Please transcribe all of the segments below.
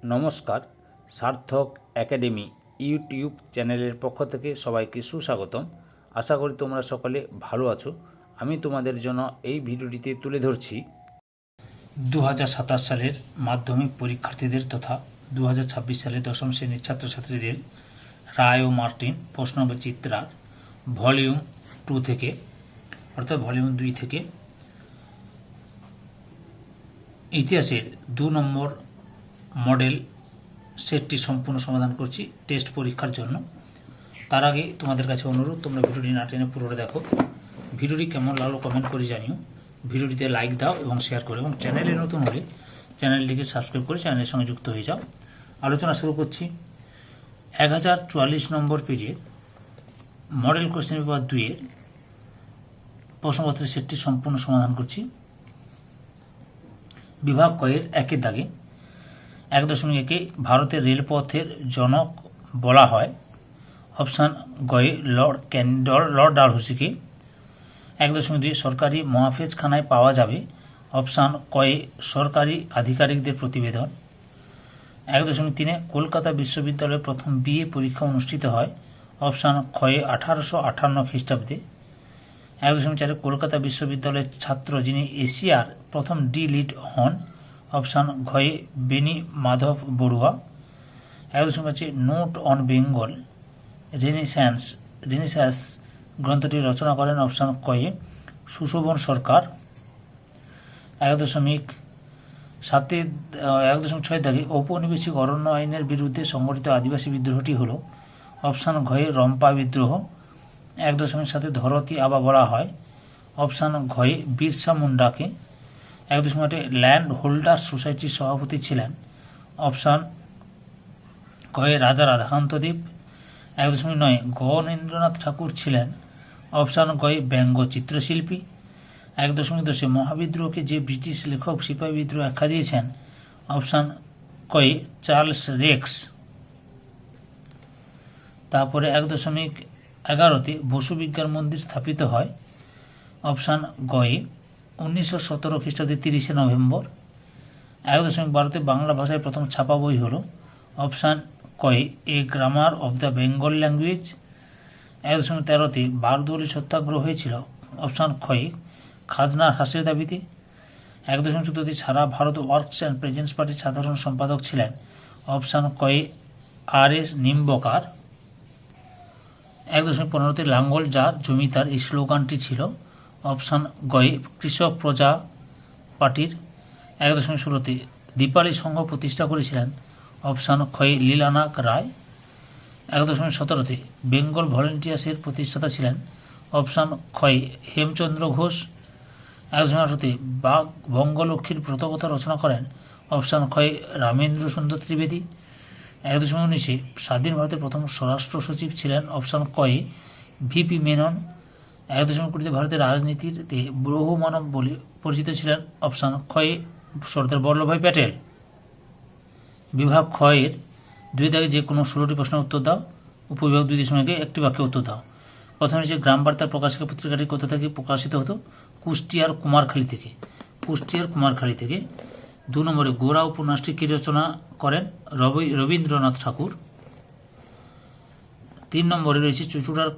নমস্কার, সার্থক academy YouTube চ্যানেলের পক্ষ থেকে সবাইকে সুস্বাগতম। আশা করি তোমরা সকলে ভালো আছো। আমি তোমাদের জন্য এই ভিডিওটিতে তুলে ধরছি 2027 সালের মাধ্যমিক পরীক্ষার্থীদের তথা 2026 সালের দশম শ্রেণীর ছাত্রছাত্রীদের রায় ও মার্টিন প্রশ্ন চিত্রার ভলিউম 2 থেকে অর্থাৎ ভলিউম 2 থেকে ইতিহাসের 2 নম্বর মডেল সেটটি সম্পূর্ণ সমাধান করছি টেস্ট পরীক্ষার জন্য। তার আগে তোমাদের কাছে অনুরোধ, তোমরা ভিডিওটি না টেনে পুরোটা দেখো। ভিডিওটি কেমন লাগলো কমেন্ট করে জানিও। ভিডিওটিতে লাইক দাও এবং শেয়ার করো, এবং চ্যানেলে নতুন হলে চ্যানেলটিকে সাবস্ক্রাইব করে চ্যানেলের সঙ্গে যুক্ত হয়ে যাও। আলোচনা শুরু করছি। 1044 নম্বর পেজে মডেল কোশ্চেন পেপার 2 এর প্রশ্নপত্রের সেটটি সম্পূর্ণ সমাধান করছি। বিভাগ কয়ের একের দাগে 1.1 ভারতের রেলপথের জনক বলা হয়। অপশান গয়ে লর্ড ডালহৌসিকে। 1.2 সরকারি মহাফেজখানায় পাওয়া যাবে। অপশান কয়ে সরকারি আধিকারিকদের প্রতিবেদন। 1.3 কলকাতা বিশ্ববিদ্যালয়ে প্রথম বিএ পরীক্ষা অনুষ্ঠিত হয়। অপশান খয়ে 1858 খ্রিস্টাব্দে। 1.4 কলকাতা বিশ্ববিদ্যালয়ের ছাত্র যিনি এশিয়ার প্রথম ডি লিট হন। অপশান ঘয়ে Beni Madhab Barua. 1.5 note on Bengal renaissance গ্রন্থটি রচনা করেন। অপশান কয়ে সুশোভন সরকার। 1.6 দাগে ঔপনিবেশিক অরণ্য আইনের বিরুদ্ধে সংগঠিত আদিবাসী বিদ্রোহটি হল। অপশান ঘয়ে রম্পা বিদ্রোহ। 1.7 ধরতী আবা বলা হয়। অপশান ঘয়ে বিরসা মুন্ডাকে। 1.8 ল্যান্ড হোল্ডার সোসাইটির সভাপতি ছিলেন। অপশান কয়ে রাজা রাধাকান্তদেব। 1.9 গণেন্দ্রনাথ ঠাকুর ছিলেন। অপশান গয়ে ব্যঙ্গ চিত্রশিল্পী। 1.10 মহাবিদ্রোহকে যে ব্রিটিশ লেখক সিপাহী বিদ্রোহ আখ্যা দিয়েছেন। অপশান কয়ে চার্লস রেক্স। তারপরে 1.11 বসু বিজ্ঞান মন্দির স্থাপিত হয়। অপশান গয়ে 1917 খ্রিস্টাব্দে 30 নভেম্বর। 1.12 বাংলা ভাষায় প্রথম ছাপা বই হল। অপশান কয়ে a grammar of the Bengal language. 1.13 Bardoli Satyagraha হয়েছিল। অপশান খয়ে খাজনা হ্রাসের দাবিতে। 1.14 সারা ভারত ওয়ার্কস অ্যান্ড প্রেজেন্টস পার্টির সাধারণ সম্পাদক ছিলেন। অপশান কয়ে আর.এস. নিম্বকার। 1.15 লাঙ্গল যার জমিদার এই স্লোগানটি ছিল। অপশান গয়ে কৃষক প্রজা পার্টির। 1.16 দীপালি সংঘ প্রতিষ্ঠা করেছিলেন। অপশান খয়ে লীলানাথ রায়। 1.17 বেঙ্গল ভলেন্টিয়ার্সের প্রতিষ্ঠাতা ছিলেন। অপশান খয়ে হেমচন্দ্র ঘোষ। 1.18 বাঘ বঙ্গলক্ষ্মীর ব্রতকথা রচনা করেন। অপশান খয়ে রামেন্দ্র সুন্দর ত্রিবেদী। 1.19 স্বাধীন ভারতের প্রথম স্বরাষ্ট্র সচিব ছিলেন। অপশান কয়ে ভিপি মেনন। 1.20 ভারতের রাজনীতিতে লৌহ মানব বলে পরিচিত ছিলেন। অপশান খয়ে সর্দার বল্লভভাই প্যাটেল। বিভাগ খয়ের 2 দাগে যে কোনো 16টি প্রশ্নের উত্তর দাও। উপবিভাগ 2.1 একটি বাক্যে উত্তর দাও। প্রথমে হচ্ছে গ্রাম বার্তার প্রকাশিকা পত্রিকাটি কোথা থেকে প্রকাশিত হতো? কুষ্টিয়ার কুমারখালী থেকে। কুষ্টিয়ার কুমারখালী থেকে। 2 নম্বরে গোরা উপন্যাসটি কে রচনা করেন? রবীন্দ্রনাথ ঠাকুর। 3 নম্বরে রয়েছে চুঁচুড়ার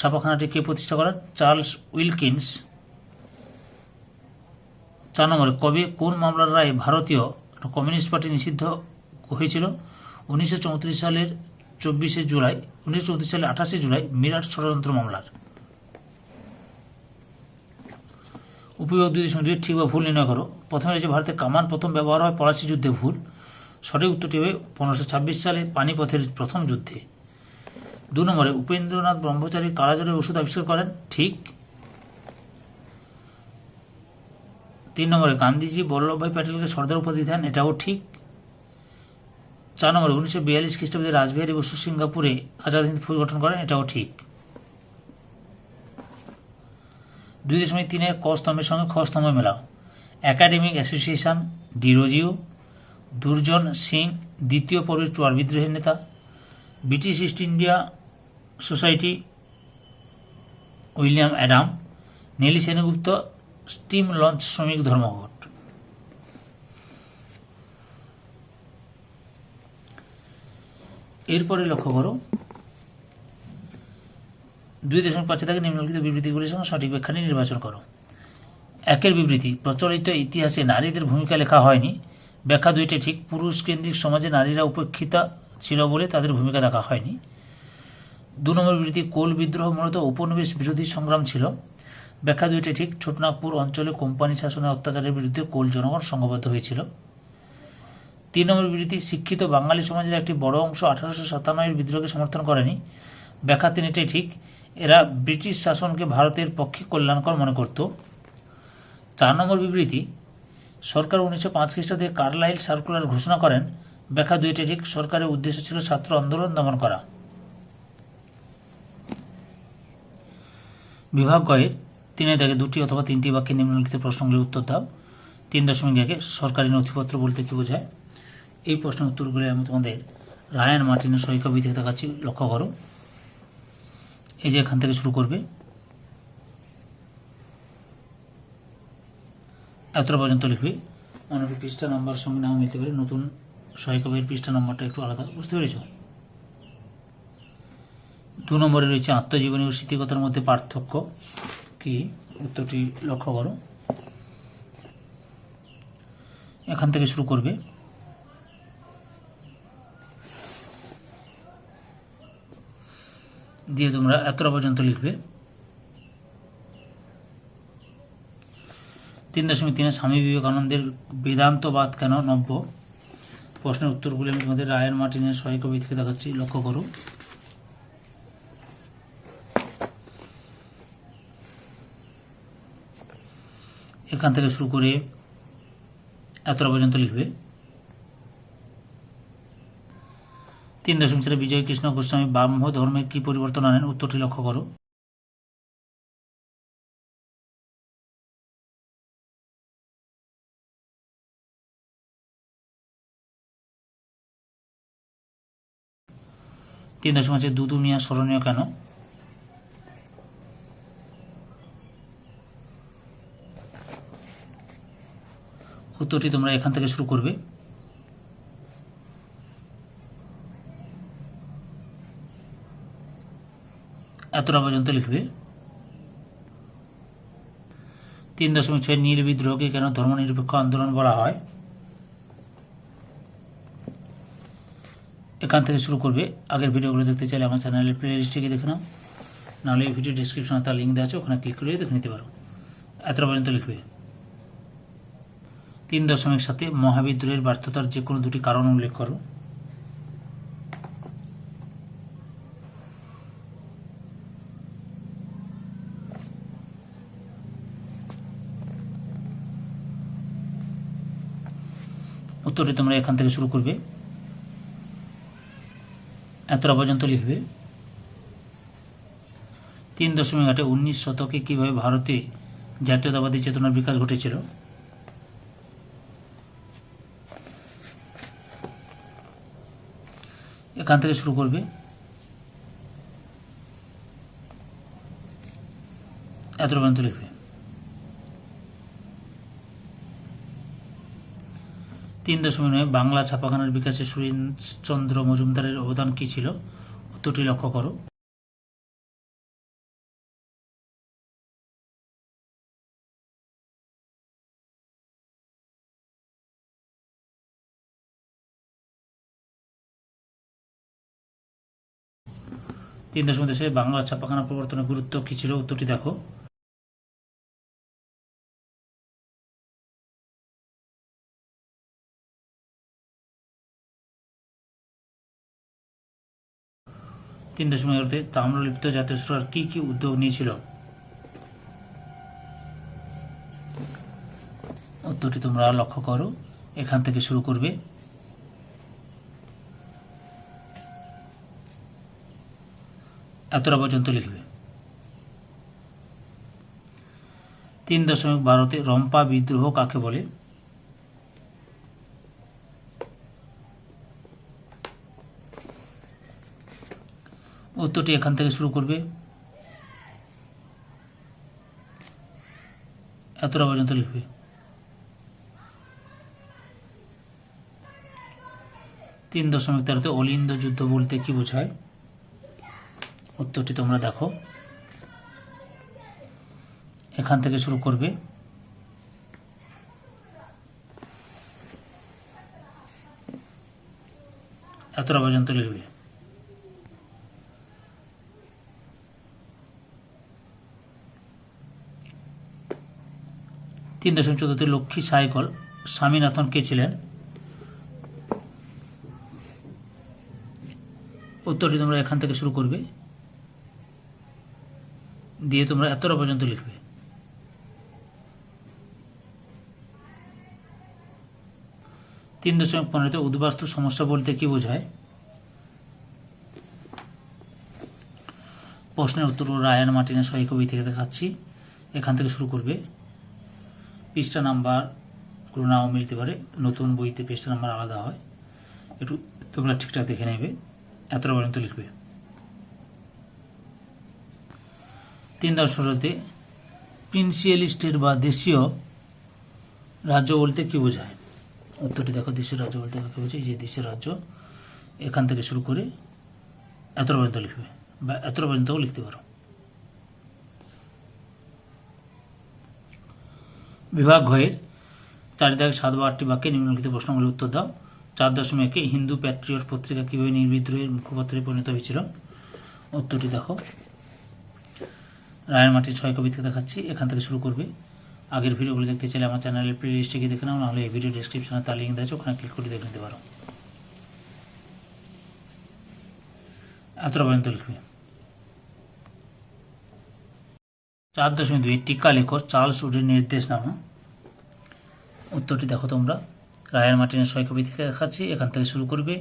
ছাপাখানাটি কে প্রতিষ্ঠা করেন? Charles Wilkins. 4 নম্বরে কবে কোন মামলার রায়ে ভারতীয় কমিউনিস্ট পার্টি নিষিদ্ধ হয়েছিল? 1934 সালের 28 জুলাই মিরাট ষড়যন্ত্র মামলার। উপবিভাগ 2.2 ঠিক বা ভুল নির্ণয় করো। প্রথমে রয়েছে ভারতে কামান প্রথম ব্যবহার হয় পলাশি যুদ্ধে। ভুল। সঠিক উত্তরটি হবে 1526 সালে পানিপথের প্রথম যুদ্ধে। 2 নম্বরে উপেন্দ্রনাথ ব্রহ্মচারী কালাজ্বরের ওষুধ আবিষ্কার করেন। ঠিক। 3 নম্বরে গান্ধীজি বল্লভভাই প্যাটেলকে সর্দার উপাধি দেন। এটাও ঠিক। 4 নম্বরে 1942 খ্রিস্টাব্দে রাসবিহারী বসু সিঙ্গাপুরে আজাদ হিন্দ ফৌজ গঠন করেন। এটাও ঠিক। 2.3 ক স্তম্ভের সঙ্গে খ স্তম্ভ মেলাও। Academic association Derozio. দুর্জন সিং দ্বিতীয় পর্বের চুয়ার বিদ্রোহের নেতা। British East India society William Adam. Nellie Sengupta steam launch শ্রমিক ধর্মঘট। এরপরে লক্ষ্য করো 2.5 থেকে নিম্নলিখিত বিবৃতিগুলির সঙ্গে সঠিক ব্যাখ্যাটি নির্বাচন করো। একের বিবৃতি, প্রচলিত ইতিহাসে নারীদের ভূমিকা লেখা হয়নি। ব্যাখ্যা 2টি ঠিক, পুরুষ কেন্দ্রিক সমাজে নারীরা উপেক্ষিতা ছিল বলে তাদের ভূমিকা দেখা হয়নি। 2 নম্বর বিবৃতি, কোল বিদ্রোহ মূলত উপনিবেশ বিরোধী সংগ্রাম ছিল। ব্যাখ্যা 2টি ঠিক, ছোটনাগপুর অঞ্চলে কোম্পানি শাসনের অত্যাচারের বিরুদ্ধে কোল জনগণ সংঘবদ্ধ হয়েছিল। 3 নম্বর বিবৃতি, শিক্ষিত বাঙালি সমাজের একটি বড় অংশ 1857 বিদ্রোহকে সমর্থন করেনি। ব্যাখ্যা 3টি ঠিক, এরা ব্রিটিশ শাসনকে ভারতের পক্ষে কল্যাণকর মনে করত। 4 নম্বর বিবৃতি, সরকার 1905 খ্রিস্টাব্দে কার্লাইল সার্কুলার ঘোষণা করেন। ব্যাখ্যা 2টি ঠিক, সরকারের উদ্দেশ্য ছিল ছাত্র আন্দোলন দমন করা। বিভাগ গয়ের 3 থেকে 2টি অথবা 3টি বাক্যে নিম্নলিখিত প্রশ্নগুলির উত্তর দাও। 3.1 সরকারি নথিপত্র বলতে কি বোঝায়? এই প্রশ্নের উত্তরগুলি আমি তোমাদের রায়ান মার্টিনের সই কপি থেকে দেখাচ্ছি, লক্ষ্য করো। এই যে এখান থেকে শুরু করবে, এতটা পর্যন্ত লিখবে। অনেক পৃষ্ঠা নাম্বার সঙ্গে নাও মিলতে পারে, নতুন সই কপির পৃষ্ঠা নাম্বারটা একটু আলাদা, বুঝতে পেরেছ? 2 নম্বরে রয়েছে আত্মজীবনী ও স্মৃতিকথার মধ্যে পার্থক্য কি? উত্তরটি লক্ষ্য করো। এখান থেকে শুরু করবে, দিয়ে তোমরা এতটা পর্যন্ত লিখবে। 3.3 স্বামী বিবেকানন্দের বেদান্তবাদ কেন নব্য? প্রশ্নের উত্তরগুলি আমি তোমাদের রায়ান মার্টিনের সই কপি থেকে দেখাচ্ছি, লক্ষ্য করো। এখান থেকে শুরু করে এতটা পর্যন্ত লিখবে। 3.4 বিজয় কৃষ্ণ গোস্বামী ব্রাহ্ম ধর্মে কি পরিবর্তন আনেন? উত্তরটি লক্ষ্য করো। তিন দশমিক আছে দুদু মিয়া স্মরণীয় কেন? উত্তরটি তোমরা এখান থেকে শুরু করবে। এতটা পর্যন্ত লিখবে। 3.6 নীল বিদ্রোহকে কেন ধর্মনিরপেক্ষ আন্দোলন বলা হয়? এখান থেকে শুরু করবে। আগের ভিডিওগুলো দেখতে চাইলে আমার চ্যানেলের প্লে লিস্টে গিয়ে দেখে নাও, নাহলে এই ভিডিও ডিসক্রিপশনে তার লিঙ্ক দেওয়া আছে, ওখানে ক্লিক করে দেখে নিতে পারো। এতটা পর্যন্ত লিখবে। 3.7 মহাবিদ্রোহের ব্যর্থতার যে কোনো দুটি কারণ উল্লেখ করো। উত্তরটি তোমরা এখান থেকে শুরু করবে। এতটা পর্যন্ত লিখবে। 3.8 19 শতকে কিভাবে ভারতে জাতীয়তাবাদী চেতনার বিকাশ ঘটেছিল? এখান থেকে শুরু করবে। এতটা পর্যন্ত লিখবে। 3.9 বাংলা ছাপাখানার বিকাশে সুরেশচন্দ্র মজুমদারের অবদান কী ছিল? উত্তরটি লক্ষ্য করো। তিন দশমিক দেশে বাংলা ছাপাখানা প্রবর্তনের গুরুত্ব কী ছিল? উত্তরটি দেখো। তিন দশমিক এগারোতে তাম্রলিপ্ত জাতীয় সরকার কি কি উদ্যোগ নিয়েছিল? উত্তরটি তোমরা লক্ষ্য করো। এখান থেকে শুরু করবে। এতটা পর্যন্ত লিখবে। 3.12 রম্পা বিদ্রোহ কাকে বলে? উত্তরটি এখান থেকে শুরু করবে। এতটা পর্যন্ত লিখবে। 3.13 অলিন্দ যুদ্ধ বলতে কি বোঝায়? উত্তরটি তোমরা দেখো, এখান থেকে শুরু করবে। এতটা পর্যন্ত লিখবে। 3.14 লক্ষ্মী সাইকল স্বামীনাথন কে ছিলেন? উত্তরটি তোমরা এখান থেকে শুরু করবে, দিয়ে তোমরা এতটা পর্যন্ত লিখবে। 3.15 উদ্বাস্তু সমস্যা বলতে কি বোঝায়? প্রশ্নের উত্তর রায়ান মার্টিনের সহি কবি থেকে দেখাচ্ছি, এখান থেকে শুরু করবে। পৃষ্ঠা নাম্বার কোনো নাও মিলতে পারে, নতুন বইতে পৃষ্ঠা নাম্বার আলাদা হয়, একটু তোমরা ঠিকঠাক দেখে নেবে। এতটা পর্যন্ত লিখবে। 3.16 প্রিন্সিয়াল স্টেট বা দেশীয় রাজ্য বলতে কি বোঝায়? উত্তরটি দেখো, দেশীয় রাজ্য বলতে কাকে বোঝায়? যে দেশীয় রাজ্য, এখান থেকে শুরু করে এতটা পর্যন্ত লিখবে, বা এতটা পর্যন্তও লিখতে পারো। বিভাগ ঘয়ের 4-7 বা 8টি বাক্যে নিম্নলিখিত প্রশ্নগুলি উত্তর দাও। 4.1 হিন্দু প্যাট্রিয়ট পত্রিকা কিভাবে নির্বিদ্রোহের মুখপত্রে পরিণত হয়েছিল? উত্তরটি দেখো, রায়ান মার্টিন সহি কবি থেকে দেখাচ্ছি, এখান থেকে শুরু করবে। আগের ভিডিওগুলো দেখতে চাইলে আমার চ্যানেলের প্লে লিস্টে গিয়ে দেখে নাও, নাহলে এই ভিডিও ডেসক্রিপশনে তার লিঙ্ক দেওয়া আছে, ওখানে ক্লিক করে দেখে নিতে পারো। এতটা পর্যন্ত লিখবে। 4.2 টিকা লেখো চার্লস উডের নির্দেশনামা। উত্তরটি দেখো তোমরা, রায়ান মার্টিনের সহি কবি থেকে দেখাচ্ছি, এখান থেকে শুরু করবে।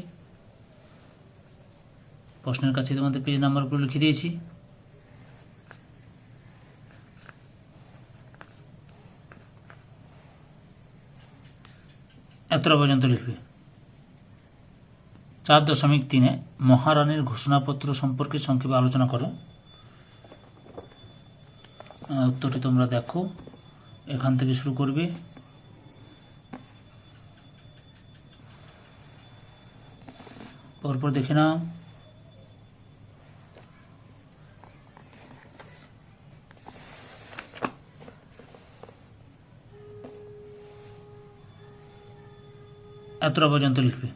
প্রশ্নের কাছে তোমাদের পেজ নাম্বারগুলো লিখে দিয়েছি। এতটা পর্যন্ত লিখবে। 4.3 মহারানীর ঘোষণাপত্র সম্পর্কে সংক্ষেপে আলোচনা করো। উত্তরটি তোমরা দেখো, এখান থেকে শুরু করবে। পরপর দেখে নাও। এতটা পর্যন্ত লিখবে।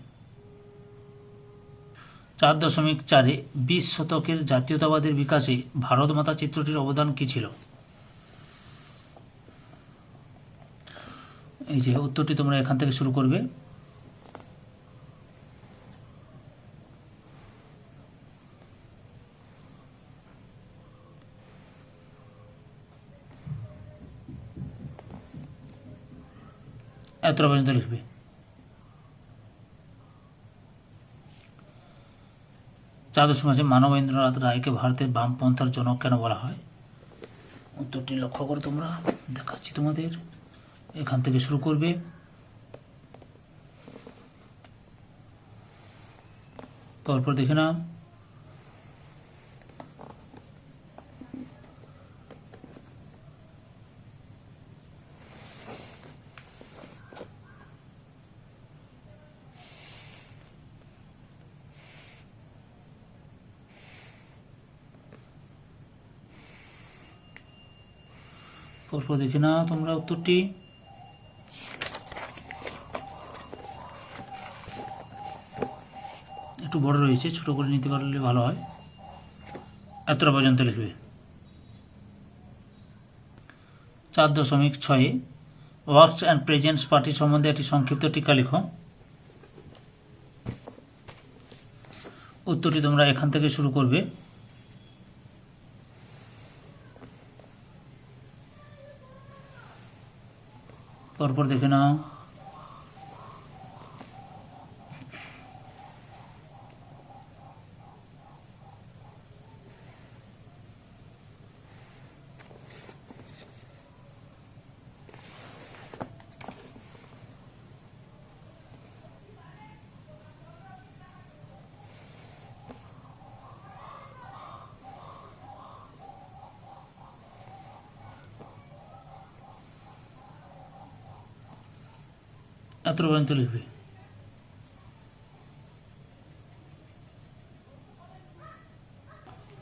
4.4 20 শতকের জাতীয়তাবাদের বিকাশে ভারত মাতা চিত্রটির অবদান কি ছিল? এই যে উত্তরটি তোমরা এখান থেকে শুরু করবে। এতটা পর্যন্ত লিখবে। 4.5 মানবেন্দ্রনাথ রায়কে ভারতের বামপন্থার জনক কেন বলা হয়? উত্তরটি লক্ষ্য করো তোমরা, দেখাচ্ছি তোমাদের, এখান থেকে শুরু করবে। পরপর দেখে নাও। পরপর দেখে নাও তোমরা উত্তরটি। একটু বড় রয়েছে, ছোট করে নিতে পারলে ভালো হয়। এতটা পর্যন্ত লিখবে। 4.6 ওয়ার্কস অ্যান্ড প্রেজেন্টস পার্টি সম্বন্ধে একটি সংক্ষিপ্ত টিকা লিখো। উত্তরটি তোমরা এখান থেকে শুরু করবে। পরপর দেখে নাও। এত পর্যন্ত লিখবে।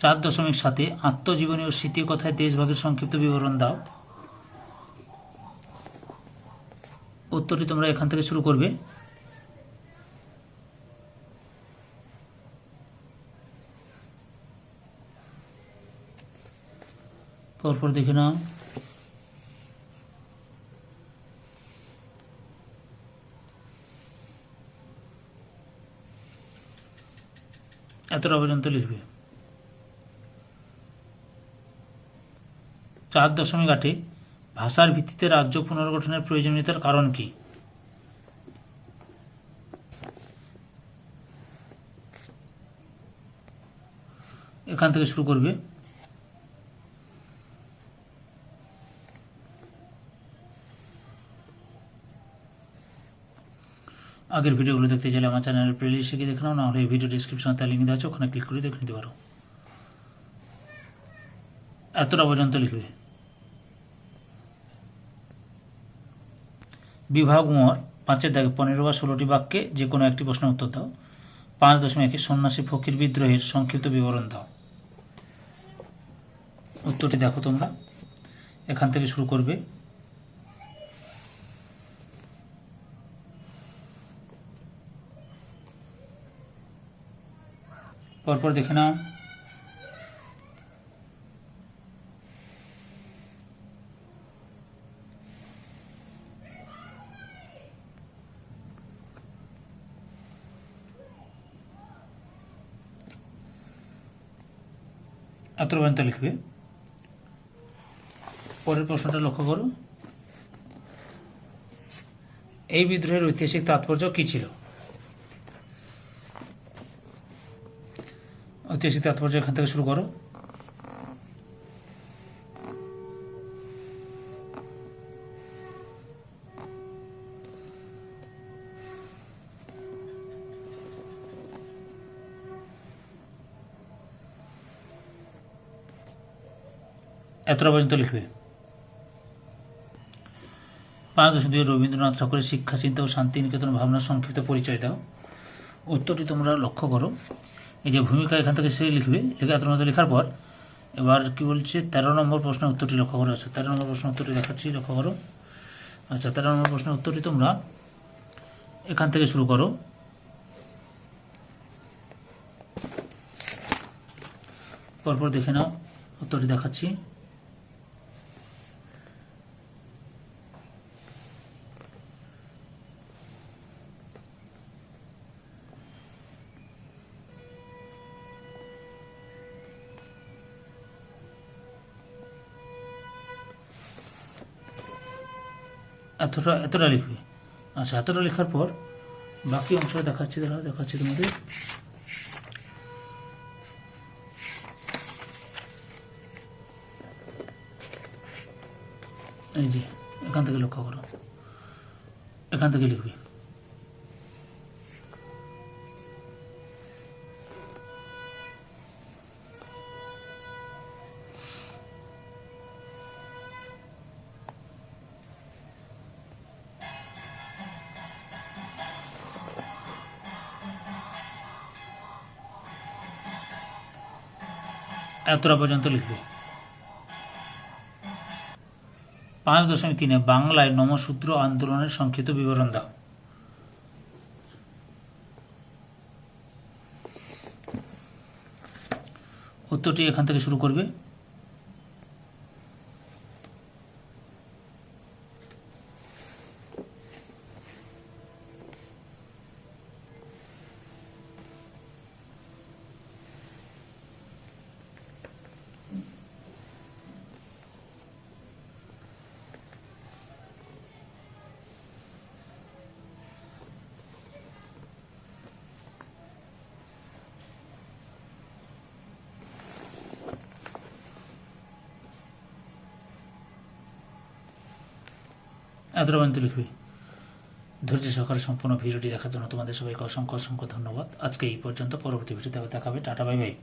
4.7 আত্মজীবনী ও স্মৃতিকথায় দেশভাগের সংক্ষিপ্ত বিবরণ দাও। উত্তরটি তোমরা এখান থেকে শুরু করবে। পরপর দেখে নাও। এতটা পর্যন্ত লিখবে। 4.8 ভাষার ভিত্তিতে রাজ্য পুনর্গঠনের প্রয়োজনীয়তার কারণ কি? এখান থেকে শুরু করবে। আগের ভিডিওগুলো দেখতে চাইলে আমার চ্যানেলের প্লেলিস্টে গিয়ে দেখে নাও, না হলে এই ভিডিও ডিসক্রিপশনে তার লিঙ্ক দেওয়া আছে, ওখানে ক্লিক করে দেখে নিতে পারো। এতটা পর্যন্ত লিখবে। বিভাগ মোর 5-এর দাগে 15 বা 16টি বাক্যে যে কোনো একটি প্রশ্নের উত্তর দাও। 5.1 সন্ন্যাসী ফকির বিদ্রোহের সংক্ষিপ্ত বিবরণ দাও। উত্তরটি দেখো তোমরা, এখান থেকে শুরু করবে। পরপর দেখে নাও। এত পর্যন্ত লিখবে। পরের প্রশ্নটা লক্ষ্য করো। এই বিদ্রোহের ঐতিহাসিক তাৎপর্য কি ছিল? ঐতিহাসিক তাৎপর্য এখান থেকে শুরু করো। এতটা পর্যন্ত লিখবে। 5.2 রবীন্দ্রনাথ ঠাকুরের শিক্ষা, চিন্তা ও শান্তিনিকেতন ভাবনার সংক্ষিপ্ত পরিচয় দাও। উত্তরটি তোমরা লক্ষ্য করো। এই যে ভূমিকা এখান থেকে সে লিখবে, লিখে এত মতো লেখার পর এবার কি বলছে, 13 নম্বর প্রশ্নের উত্তরটি লক্ষ্য করে আছে। 13 নম্বর প্রশ্নের উত্তরটি দেখাচ্ছি, লক্ষ্য করো। আচ্ছা, 13 নম্বর প্রশ্নের উত্তরটি তোমরা এখান থেকে শুরু করো। পরপর দেখে নাও, উত্তরটি দেখাচ্ছি। এতটা লিখবে। আচ্ছা, এতটা লেখার পর বাকি অংশটা দেখাচ্ছি, দেখাচ্ছি তোমাদের। এই যে এখান থেকে লক্ষ্য করো, এখান থেকে লিখবে। এতটা পর্যন্ত লিখবে। 5.3 বাংলায় নমশূদ্র আন্দোলনের সংক্ষিপ্ত বিবরণ দাও। উত্তরটি এখান থেকে শুরু করবে। এতটা পর্যন্ত লিখবে। ধৈর্য সহকারে সম্পূর্ণ ভিডিওটি দেখার জন্য তোমাদের সবাইকে অসংখ্য অসংখ্য ধন্যবাদ। আজকে এই পর্যন্ত, পরবর্তী ভিডিওতে দেখাবে। Tata, bye bye.